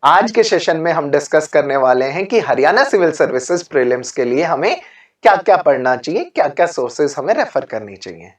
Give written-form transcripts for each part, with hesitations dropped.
आज के सेशन में हम डिस्कस करने वाले हैं कि हरियाणा सिविल सर्विसेज प्रीलिम्स के लिए हमें क्या क्या पढ़ना चाहिए, क्या क्या सोर्सेज हमें रेफर करनी चाहिए।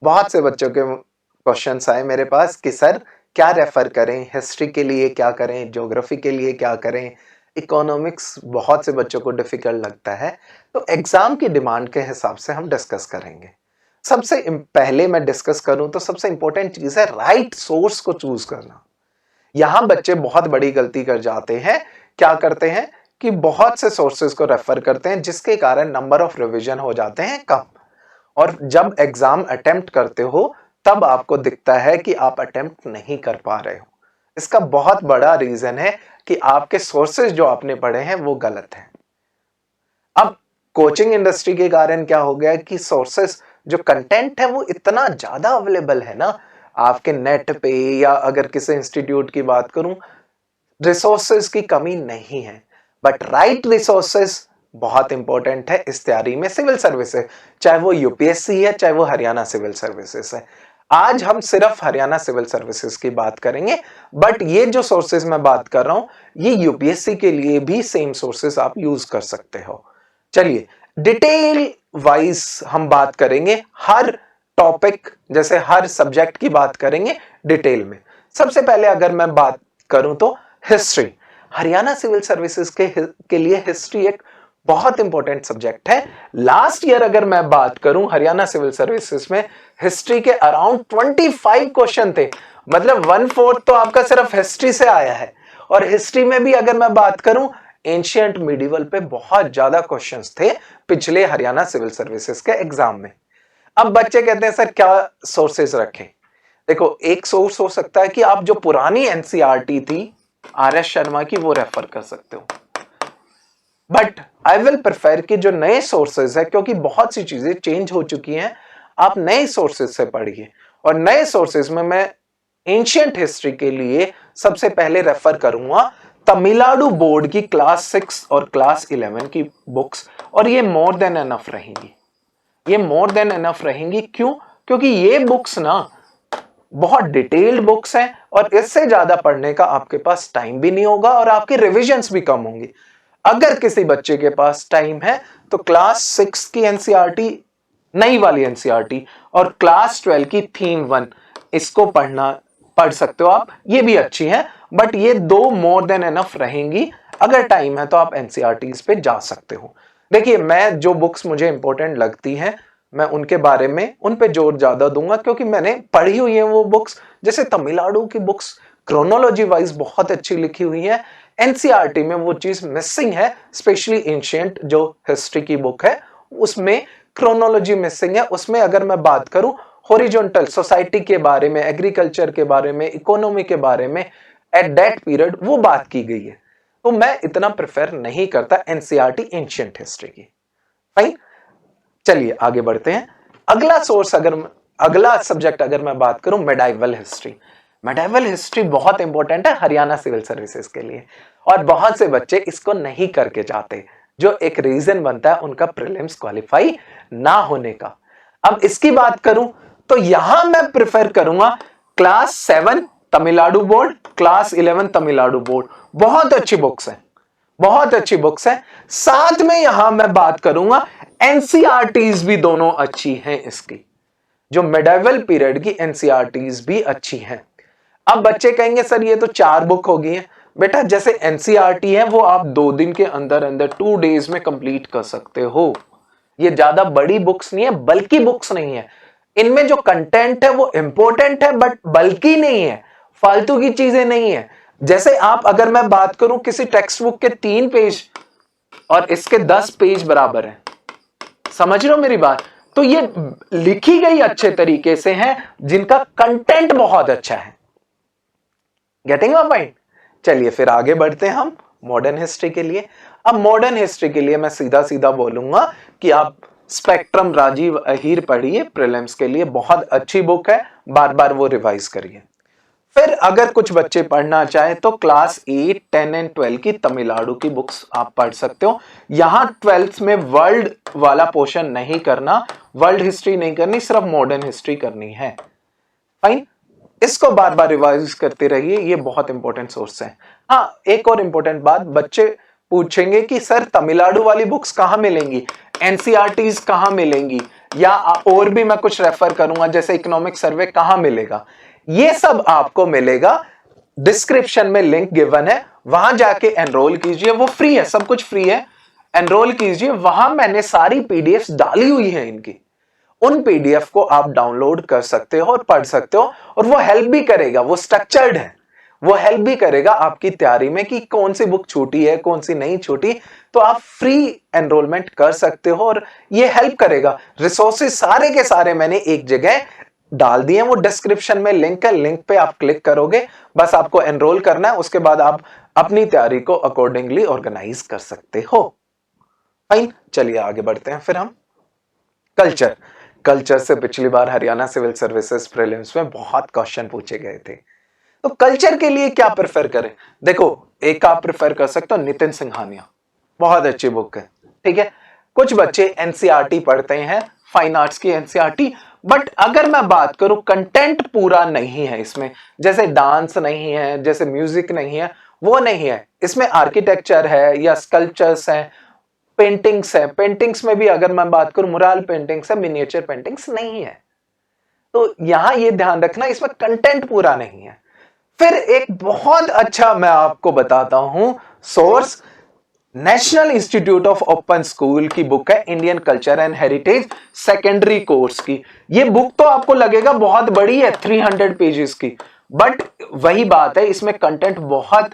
बहुत से बच्चों के क्वेश्चंस आए मेरे पास कि सर क्या रेफर करें, हिस्ट्री के लिए क्या करें, ज्योग्राफी के लिए क्या करें, इकोनॉमिक्स बहुत से बच्चों को डिफिकल्ट लगता है। तो एग्जाम की डिमांड के हिसाब से हम डिस्कस करेंगे। सबसे पहले मैं डिस्कस करूं तो सबसे इंपॉर्टेंट चीज है राइट सोर्स को चूज करना। यहां बच्चे बहुत बड़ी गलती कर जाते हैं। क्या करते हैं कि बहुत से सोर्सेज को रेफर करते हैं जिसके कारण नंबर ऑफ रिवीजन हो जाते हैं कम, और जब एग्जाम अटेम्प्ट करते हो तब आपको दिखता है कि आप अटेम्प्ट नहीं कर पा रहे हो। इसका बहुत बड़ा रीजन है कि आपके सोर्सेज जो आपने पढ़े हैं वो गलत हैं। अब कोचिंग इंडस्ट्री के कारण क्या हो गया कि सोर्सेज जो कंटेंट है वो इतना ज्यादा अवेलेबल है ना आपके नेट पे, या अगर किसी इंस्टीट्यूट की बात करूं, रिसोर्सेज की कमी नहीं है, बट राइट रिसोर्सेज बहुत इंपॉर्टेंट है इस तैयारी में। सिविल सर्विसेज चाहे वो यूपीएससी है चाहे वो हरियाणा सिविल सर्विसेज है। आज हम सिर्फ हरियाणा सिविल सर्विसेज की बात करेंगे, बट ये जो सोर्सेज मैं बात कर रहा हूं ये यूपीएससी के लिए भी सेम सोर्सेज आप यूज कर सकते हो। चलिए डिटेल वाइज हम बात करेंगे, हर टॉपिक जैसे हर सब्जेक्ट की बात करेंगे डिटेल में। सबसे पहले अगर मैं बात करूं तो हिस्ट्री, हरियाणा सिविल सर्विसेज के लिए हिस्ट्री एक बहुत इंपॉर्टेंट सब्जेक्ट है। लास्ट ईयर अगर मैं बात करूं हरियाणा सिविल सर्विसेज में हिस्ट्री के अराउंड 25 क्वेश्चन थे, मतलब 1/4 तो आपका सिर्फ हिस्ट्री से आया है। और हिस्ट्री में भी अगर मैं बात करूं एंशिएंट मिडिवल पे बहुत ज्यादा क्वेश्चंस थे पिछले हरियाणा सिविल सर्विसेज के एग्जाम में। अब बच्चे कहते हैं सर क्या सोर्सेज रखें। देखो एक सोर्स हो सकता है कि आप जो पुरानी एनसीईआरटी थी आर.एस. शर्मा की वो रेफर कर सकते हो, बट आई विल प्रेफर कि जो नए सोर्सेज है, क्योंकि बहुत सी चीजें चेंज हो चुकी हैं, आप नए सोर्सेज से पढ़िए। और नए सोर्सेज में मैं एंशिएंट हिस्ट्री के लिए सबसे पहले रेफर करूंगा तमिलनाडु बोर्ड की क्लास 6 और क्लास 11 की बुक्स, और ये मोर देन एनफ रहेंगी। ये मोर देन एनफ रहेंगी क्यों? क्योंकि ये बुक्स ना बहुत डिटेल्ड बुक्स हैं और इससे ज्यादा पढ़ने का आपके पास टाइम भी नहीं होगा और आपकी रिविजन्स भी कम होंगी। अगर किसी बच्चे के पास टाइम है तो क्लास 6 की एनसीईआरटी, नई वाली एनसीईआरटी, और क्लास 12 की थीम 1 इसको पढ़ सकते हो आप, ये भी अच्छी है, बट ये दो मोर देन एनफ रहेंगी। अगर टाइम है तो आप एनसीईआरटीज पे जा सकते हो। देखिए मैं जो बुक्स मुझे इंपॉर्टेंट लगती हैं मैं उनके बारे में उन पे जोर ज्यादा दूंगा क्योंकि मैंने पढ़ी हुई है वो बुक्स। जैसे तमिलनाडु की बुक्स क्रोनोलॉजी वाइज बहुत अच्छी लिखी हुई है, एनसीईआरटी में वो चीज मिसिंग है, स्पेशली एंशिएंट जो हिस्ट्री की बुक है उसमें क्रोनोलॉजी मिसिंग है। उसमें अगर मैं बात करूं हॉरिजॉन्टल सोसाइटी के बारे में, एग्रीकल्चर के बारे में, इकोनॉमी के बारे में एट दैट पीरियड वो बात की गई है, तो मैं इतना प्रेफर नहीं करता एनसीईआरटी एंशिएंट हिस्ट्री की। फाइन, चलिए आगे बढ़ते हैं। अगला सब्जेक्ट अगर मैं बात करूं मेडाइवल हिस्ट्री। मेडाइवल हिस्ट्री बहुत इंपॉर्टेंट है हरियाणा सिविल सर्विसेज के लिए, और बहुत से बच्चे इसको नहीं करके जाते, जो एक रीजन बनता है उनका प्रीलिम्स क्वालिफाई ना होने का। अब इसकी बात करूं तो यहां मैं प्रेफर करूंगा class 7 Tamil Nadu board, class 11 Tamil Nadu board, बहुत अच्छी बुक्स हैं, बहुत अच्छी बुक्स हैं। साथ में यहां मैं बात करूंगा एनसीईआरटीज भी दोनों अच्छी हैं, इसकी जो मेडाइवल पीरियड की एनसीईआरटीज भी अच्छी हैं। अब बच्चे कहेंगे सर ये तो 4 बुक हो गई हैं। बेटा जैसे एनसीईआरटी है वो आप 2 दिन के अंदर अंदर 2 डेज में कंप्लीट कर सकते हो। ये ज्यादा बड़ी बुक्स नहीं है, बल्कि बुक्स नहीं है। इनमें जो कंटेंट है वो इंपॉर्टेंट है बट बल्कि नहीं है, फालतू की चीजें नहीं है। जैसे आप अगर मैं बात करूं किसी टेक्स्ट बुक के 3 पेज और इसके 10 पेज बराबर हैं, समझ रहे हो मेरी बात? तो ये लिखी गई अच्छे तरीके से है जिनका कंटेंट बहुत अच्छा है। Getting my point? चलिए फिर आगे बढ़ते हैं हम मॉडर्न हिस्ट्री के लिए। अब मॉडर्न हिस्ट्री के लिए मैं सीधा सीधा बोलूंगा कि आप स्पेक्ट्रम राजीव अहीर पढ़िए, प्रीलिम्स के लिए बहुत अच्छी बुक है, बार बार वो रिवाइज करिए। फिर अगर कुछ बच्चे पढ़ना चाहे तो क्लास 8, 10 एंड 12 की तमिलनाडु की बुक्स आप पढ़ सकते हो। यहां 12th में वर्ल्ड वाला पोर्शन नहीं करना, वर्ल्ड हिस्ट्री नहीं करनी, सिर्फ मॉडर्न हिस्ट्री करनी है। फाइन, इसको बार बार रिवाइज करते रहिए, ये बहुत इंपॉर्टेंट सोर्स है। हाँ, एक और इंपॉर्टेंट बात, बच्चे पूछेंगे कि सर तमिलनाडु वाली बुक्स कहाँ मिलेंगी, एनसीईआरटीज कहाँ मिलेंगी, या और भी मैं कुछ रेफर करूंगा जैसे इकोनॉमिक सर्वे कहाँ मिलेगा। ये सब आपको मिलेगा, डिस्क्रिप्शन में लिंक गिवन है, वहां जाके एनरोल कीजिए, वो फ्री है, सब कुछ फ्री है। एनरोल कीजिए, वहां मैंने सारी पीडीएफ डाली हुई है इनकी, उन पीडीएफ को आप डाउनलोड कर सकते हो और पढ़ सकते हो, और वो हेल्प भी करेगा, वो स्ट्रक्चर्ड है, वो हेल्प भी करेगा आपकी तैयारी में कि कौन सी बुक छूटी है कौन सी नहीं छूटी। तो आप फ्री एनरोलमेंट कर सकते हो और ये हेल्प करेगा। रिसोर्सेज सारे के सारे मैंने एक जगह डाल दिए, वो डिस्क्रिप्शन में लिंक है, लिंक पे आप क्लिक करोगे, बस आपको एनरोल करना है, उसके बाद आप अपनी तैयारी को अकॉर्डिंगली ऑर्गेनाइज कर सकते हो। फाइन, चलिए आगे बढ़ते हैं। फिर हम कल्चर, कल्चर से पिछली बार हरियाणा सिविल सर्विसेज प्रीलिम्स में बहुत क्वेश्चन पूछे गए थे। तो कल्चर के लिए क्या प्रेफर करें? देखो, एक आप प्रेफर कर सकते हो नितिन सिंघानिया, बहुत अच्छी बुक है, ठीक है। कुछ बच्चे एनसीईआरटी पढ़ते हैं, फाइन आर्ट्स की एनसीईआरटी, बट अगर मैं बात करूं कंटेंट पूरा नहीं है इसमें, जैसे डांस नहीं है, जैसे म्यूजिक नहीं है, वो नहीं है इसमें, आर्किटेक्चर है या स्कल्पचर्स है, पेंटिंग्स है, पेंटिंग्स में भी अगर मैं बात करूं मुराल पेंटिंग्स है, मिनिएचर पेंटिंग्स नहीं है। तो यहां ये ध्यान रखना इसमें कंटेंट पूरा नहीं है। फिर एक बहुत अच्छा मैं आपको बताता हूं source, national institute of open school की बुक है Indian culture and heritage secondary course की। ये बुक तो आपको लगेगा बहुत बड़ी है, 300 पेजेस की, बट वही बात है, इसमें कंटेंट बहुत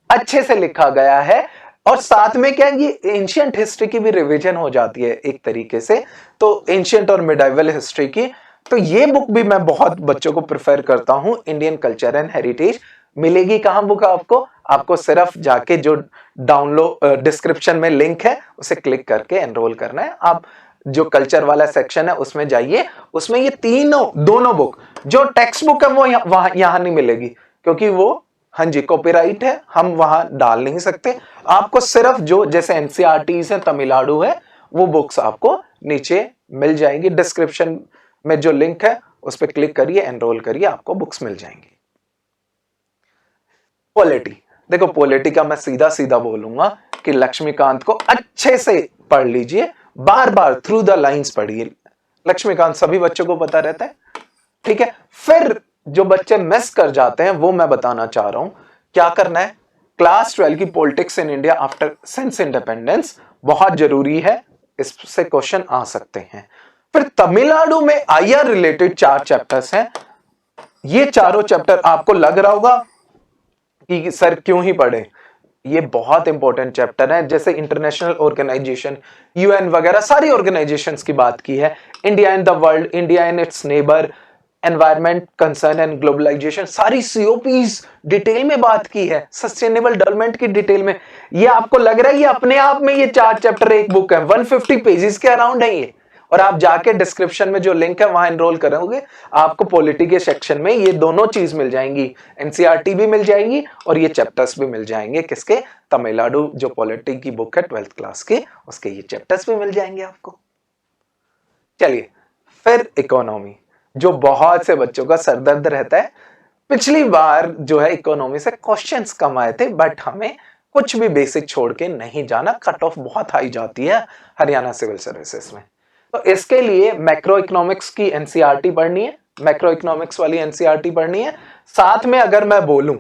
अच्छे से लिखा गया है, और साथ में क्या, ये एंशियंट हिस्ट्री की भी रिवीजन हो जाती है एक तरीके से, तो एंशियंट और मिडाइवल हिस्ट्री की। तो ये बुक भी मैं बहुत बच्चों को प्रेफर करता हूं, इंडियन कल्चर एंड हेरिटेज। मिलेगी कहां बुक आपको? आपको सिर्फ जाके जो डाउनलोड डिस्क्रिप्शन में लिंक है उसे क्लिक करके एनरोल करना है। आप जो कल्चर वाला सेक्शन है उसमें जाइए, उसमें ये तीनों दोनों बुक, जो टेक्स्ट बुक है वो यहां नहीं मिलेगी, क्योंकि वो, हाँ जी, कॉपीराइट है, हम वहां डाल नहीं सकते। आपको सिर्फ जो जैसे एनसीईआरटीज है, तमिलनाडु है, वो बुक्स आपको नीचे मिल जाएंगी, डिस्क्रिप्शन में जो लिंक है उस पर क्लिक करिए, एनरोल करिए, आपको बुक्स मिल जाएंगी। पॉलिटी, देखो पॉलिटी का मैं सीधा सीधा बोलूंगा कि लक्ष्मीकांत को अच्छे से पढ़ लीजिए, बार बार थ्रू द लाइंस पढ़िए, लक्ष्मीकांत सभी बच्चों को पता रहता है, ठीक है। फिर जो बच्चे मिस कर जाते हैं वो मैं बताना चाह रहा हूं क्या करना है। क्लास 12 की politics in India after since independence बहुत जरूरी है, इससे क्वेश्चन आ सकते हैं। फिर तमिलनाडु में आईआर रिलेटेड 4 चैप्टर्स हैं, ये चारों चैप्टर आपको लग रहा होगा कि सर क्यों ही पढ़े, ये बहुत इंपॉर्टेंट चैप्टर है। जैसे इंटरनेशनल ऑर्गेनाइजेशन, यूएन वगैरह सारी ऑर्गेनाइजेशंस की बात की है, India in the world, India in its neighbour, environment concern and globalisation, सारी सीओपीज डिटेल में बात की है, सस्टेनेबल डेवलपमेंट की डिटेल में। ये आपको लग रहा है ये अपने आप में ये 4 चैप्टर एक बुक है, 150 पेजेस के अराउंड है ये, और आप जाके डिस्क्रिप्शन में जो लिंक है वहां एनरोल करोगे, आपको पॉलिटी के सेक्शन में ये दोनों चीज मिल जाएंगी, एनसीईआरटी भी मिल जाएगी और ये चैप्टर्स भी मिल जाएंगे। किसके? तमिलनाडु जो पॉलिटी की बुक है 12th क्लास की, उसके ये चैप्टर्स भी मिल जाएंगे आपको। चलिए, फिर इकोनॉमी, जो बहुत से बच्चों का सरदर्द रहता है। पिछली बार जो है इकोनॉमी से क्वेश्चंस कम आए थे, बट हमें कुछ भी बेसिक छोड़ के नहीं जाना, कट ऑफ बहुत हाई जाती है हरियाणा सिविल सर्विसेज में। तो इसके लिए मैक्रो इकोनॉमिक्स की एनसीईआरटी पढ़नी है, मैक्रो इकोनॉमिक्स वाली एनसीईआरटी पढ़नी है। साथ में अगर मैं बोलूं,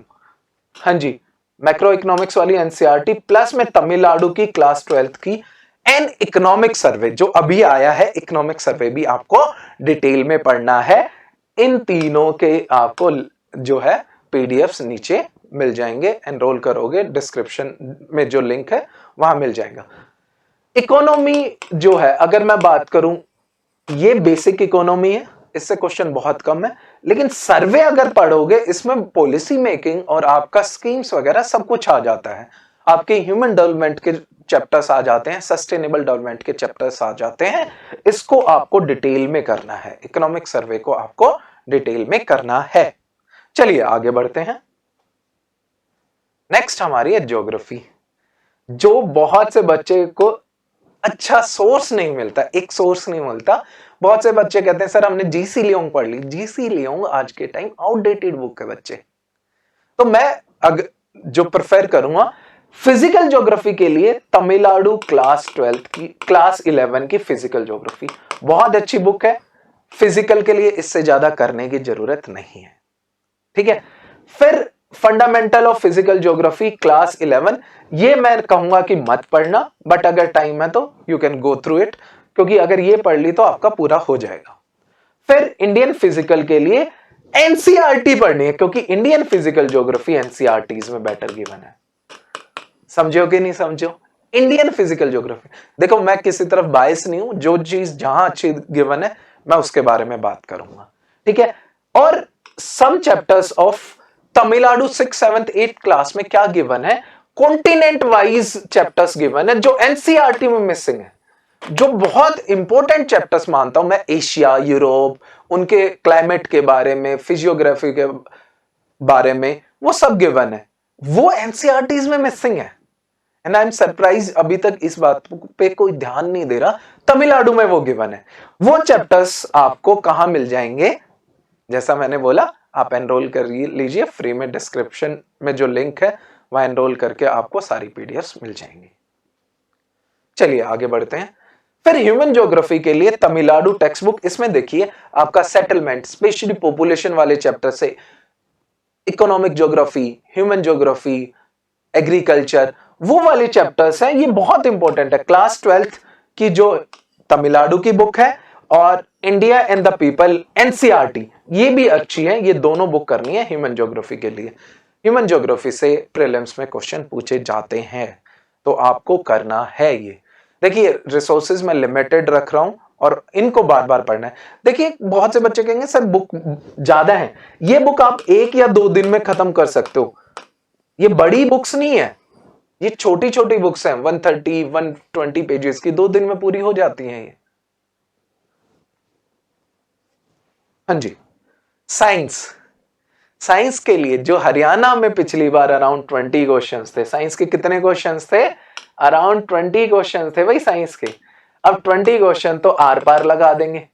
हाँ जी, मैक्रो इकोनॉमिक्स वाली एनसीईआरटी प्लस में तमिलनाडु की क्लास 12th की एन इकोनॉमिक सर्वे जो अभी आया है, इकोनॉमिक सर्वे भी आपको डिटेल में पढ़ना है। इन तीनों के आपको जो है पीडीएफ्स नीचे मिल जाएंगे, एनरोल करोगे डिस्क्रिप्शन में जो लिंक है वहां मिल जाएगा। इकोनॉमी जो है अगर मैं बात करूं, ये बेसिक इकोनॉमी है, इससे क्वेश्चन बहुत कम है, लेकिन सर्वे अगर पढ़ोगे इसमें पॉलिसी मेकिंग और आपका स्कीम्स वगैरह सब कुछ आ जाता है। आपके ह्यूमन डेवलपमेंट के चैप्टर्स आ जाते हैं, सस्टेनेबल डेवलपमेंट के चैप्टर्स आ जाते हैं। इसको आपको डिटेल में करना है, इकोनॉमिक सर्वे को आपको डिटेल में करना है। चलिए आगे बढ़ते हैं। नेक्स्ट हमारी है ज्योग्राफी, जो बहुत से बच्चे को अच्छा सोर्स नहीं मिलता, एक सोर्स नहीं मिलता। बहुत से बच्चे कहते हैं सर हमने जीसी लियोंग पढ़ ली, जीसी लियोंग आज के टाइम आउटडेटेड बुक है बच्चे। तो मैं जो प्रेफर करूंगा फिजिकल ज्योग्राफी के लिए, तमिलनाडु क्लास 12 की, क्लास 11 की फिजिकल ज्योग्राफी बहुत अच्छी बुक है। फिजिकल के लिए इससे ज्यादा करने की जरूरत नहीं है, ठीक है। फिर fundamental of physical geography class 11, ये मैं कहूंगा कि मत पढ़ना, बट अगर टाइम है तो you can go through it, क्योंकि अगर ये पढ़ ली तो आपका पूरा हो जाएगा। फिर इंडियन फिजिकल के लिए एनसीईआरटी पढ़नी है, क्योंकि इंडियन फिजिकल ज्योग्राफी एनसीईआरटीज में बेटर गिवन है। समझो कि नहीं समझो? इंडियन फिजिकल ज्योग्राफी, देखो मैं किसी तरफ बायस नहीं हूं, जो चीज जहां अच्छी गिवन है मैं उसके बारे में बात करूंगा, ठीक है। और some chapters of Tamil Nadu 6th 7th 8th class में क्या गिवन है, कॉन्टिनेंट वाइज चैप्टर्स गिवन है जो एनसीईआरटी में मिसिंग है, जो बहुत इंपॉर्टेंट चैप्टर्स मानता हूं मैं, एशिया, यूरोप, उनके क्लाइमेट के बारे में, फिजियोग्राफी के बारे में, वो सब गिवन है, वो एनसीईआरटीज में मिसिंग है। एंड आई एम सरप्राइज अभी तक इस बात पे कोई ध्यान नहीं दे रहा, तमिलनाडु में वो गिवन है। वो चैप्टर्स आपको कहां मिल जाएंगे, जैसा मैंने बोला आप एनरोल कर लीजिए फ्री में, डिस्क्रिप्शन में जो लिंक है वहां एनरोल करके आपको सारी पीडीएफ्स मिल जाएंगी। चलिए आगे बढ़ते हैं। फिर ह्यूमन ज्योग्राफी के लिए तमिलनाडु टेक्स्ट बुक, इसमें देखिए आपका सेटलमेंट, स्पेशली पॉपुलेशन वाले चैप्टर से economic geography, human geography, agriculture, वो वाले चैप्टर्स हैं, ये बहुत इंपॉर्टेंट है। क्लास 12th की जो तमिलनाडु की बुक है और India and the people NCERT, ये भी अच्छी है, ये दोनों बुक करनी है ह्यूमन ज्योग्राफी के लिए। ह्यूमन ज्योग्राफी से प्रीलिम्स में क्वेश्चन पूछे जाते हैं, तो आपको करना है ये। देखिए रिसोर्सेज में लिमिटेड रख रहा हूं और इनको बार बार पढ़ना है। देखिए बहुत से बच्चे कहेंगे सर बुक ज्यादा है, ये बुक आप 1 या 2 दिन में खत्म कर सकते हो, ये बड़ी बुक्स नहीं है, ये छोटी छोटी बुक्स हैं, 130 120 पेजेस की, 2 दिन में पूरी हो जाती हैं ये। हाँ जी, साइंस, साइंस के लिए जो हरियाणा में पिछली बार अराउंड 20 क्वेश्चंस थे, साइंस के कितने क्वेश्चंस थे, अराउंड 20 क्वेश्चंस थे भाई साइंस के। अब 20 क्वेश्चन तो आर पार लगा देंगे।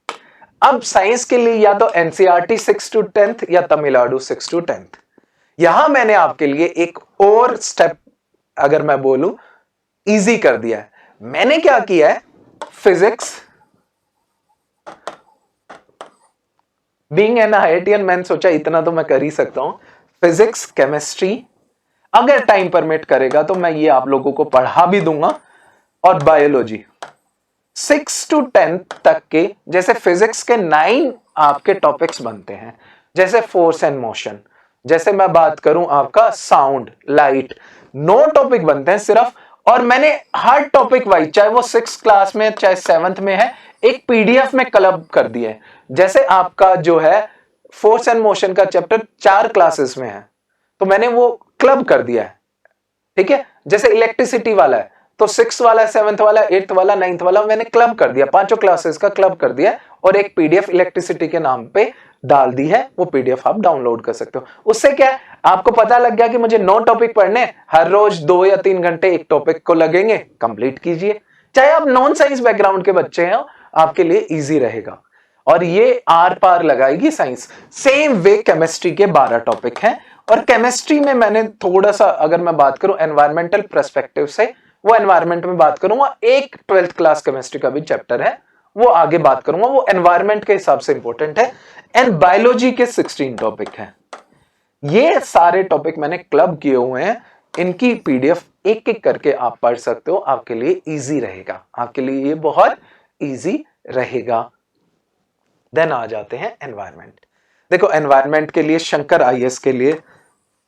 अब साइंस के लिए या तो एनसीईआरटी 6th to 10th या तमिलनाडु 6th to 10th। यहां मैंने आपके लिए एक और स्टेप अगर मैं बोलूं इजी कर दिया है। मैंने क्या किया है, फिजिक्स, बीइंग एन आईआईटीएन मैंने सोचा इतना तो मैं कर ही सकता हूं, फिजिक्स, केमिस्ट्री, अगर टाइम परमिट करेगा तो मैं ये आप लोगों को पढ़ा भी दूंगा, और बायोलॉजी 6 to 10 तक के। जैसे फिजिक्स के 9 आपके टॉपिक्स बनते हैं, जैसे फोर्स एंड मोशन, जैसे मैं बात करूं आपका साउंड, लाइट, 9 टॉपिक बनते हैं सिर्फ। और मैंने हर टॉपिक वाइज, चाहे वो 6th क्लास में चाहे 7th में है, एक पीडीएफ में क्लब कर दिया है। जैसे आपका जो है फोर्स एंड मोशन का चैप्टर 4 क्लासेस में है, तो मैंने वो क्लब कर दिया है, ठीक है। जैसे इलेक्ट्रिसिटी वाला है तो 6th वाला, 7th वाला, 8th वाला, 9th वाला मैंने क्लब कर दिया, 5 क्लासेस का क्लब कर दिया और एक पीडीएफ इलेक्ट्रिसिटी के नाम पे डाल दी है। वो पीडीएफ आप डाउनलोड कर सकते हो। उससे क्या है, आपको पता लग गया कि मुझे 9 टॉपिक पढ़ने, हर रोज 2 या 3 घंटे एक टॉपिक को लगेंगे, कंप्लीट कीजिए। चाहे आप नॉन साइंस बैकग्राउंड के बच्चे हैं, आपके लिए इजी रहेगा और ये आर पार लगाएगी साइंस। सेम वे केमिस्ट्री के 12 टॉपिक हैं, और केमिस्ट्री में मैंने थोड़ा सा अगर मैं बात करूं एनवायरमेंटल पर्सपेक्टिव से, वो एनवायरमेंट में बात करूंगा। एक 12th क्लास केमिस्ट्री का भी चैप्टर है, वो आगे बात करूंगा, वो एनवायरमेंट के हिसाब से इंपॉर्टेंट है। एंड बायोलॉजी के 16 टॉपिक हैं। ये सारे टॉपिक मैंने क्लब किए हुए हैं, इनकी पीडीएफ एक एक करके आप पढ़ सकते हो, आपके लिए इजी रहेगा, आपके लिए ये बहुत इजी रहेगा। देन आ जाते हैं एनवायरमेंट। देखो एनवायरमेंट के लिए शंकर आईएएस के लिए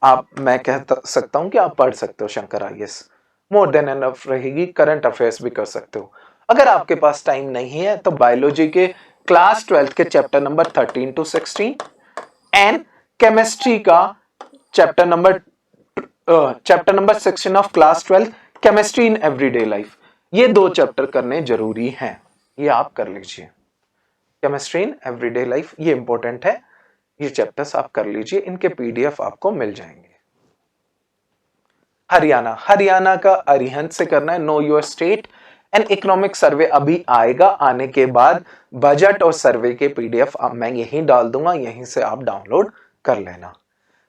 आप, मैं कह सकता हूं कि आप पढ़ सकते हो Shankar IAS, more than enough रहेगी। करंट अफेयर्स भी कर सकते हो। अगर आपके पास टाइम नहीं है तो बायोलॉजी के क्लास 12 के chapter number 13 to 16 and chemistry का chapter number 16 of class 12 chemistry in everyday life, ये 2 चैप्टर करने जरूरी हैं, ये आप कर लीजिए। केमिस्ट्री इन एवरीडे लाइफ ये इंपॉर्टेंट है, ये चैप्टर्स आप कर लीजिए, इनके पीडीएफ आपको मिल जाएंगे। हरियाणा, हरियाणा का अरिहंत से करना है, know your state and economic survey अभी आएगा, आने के बाद बजट और सर्वे के पीडीएफ मैं यहीं डाल दूंगा, यहीं से आप डाउनलोड कर लेना।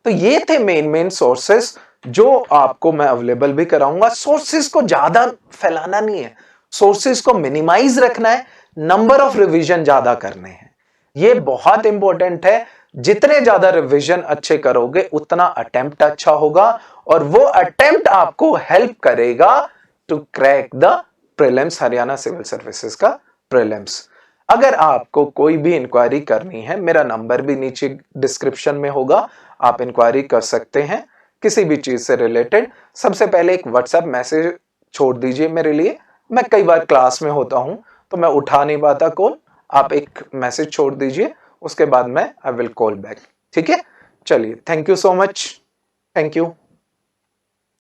तो ये थे मेन सोर्सेस जो आपको मैं अवेलेबल भी कराऊंगा। सोर्सेज को ज्यादा फैलाना नहीं है, सोर्सेज को मिनिमाइज रखना है, नंबर ऑफ रिवीजन ज्यादा करने हैं। ये बहुत इंपॉर्टेंट है। जितने ज्यादा रिवीजन अच्छे करोगे उतना अटेम्प्ट अच्छा होगा, और वो अटेम्प्ट आपको हेल्प करेगा to crack the prelims, Haryana civil services का प्रीलिम्स। अगर आपको कोई भी इंक्वायरी करनी है, मेरा नंबर भी नीचे डिस्क्रिप्शन में होगा, आप इंक्वायरी कर सकते हैं किसी भी चीज से रिलेटेड। सबसे पहले एक व्हाट्सएप मैसेज छोड़ दीजिए मेरे लिए। मैं कई बार क्लास में होता हूं तो मैं उठा नहीं पाता कॉल, आप एक मैसेज छोड़ दीजिए, उसके बाद मैं आई विल कॉल बैक। ठीक है, चलिए, thank you so much, thank you.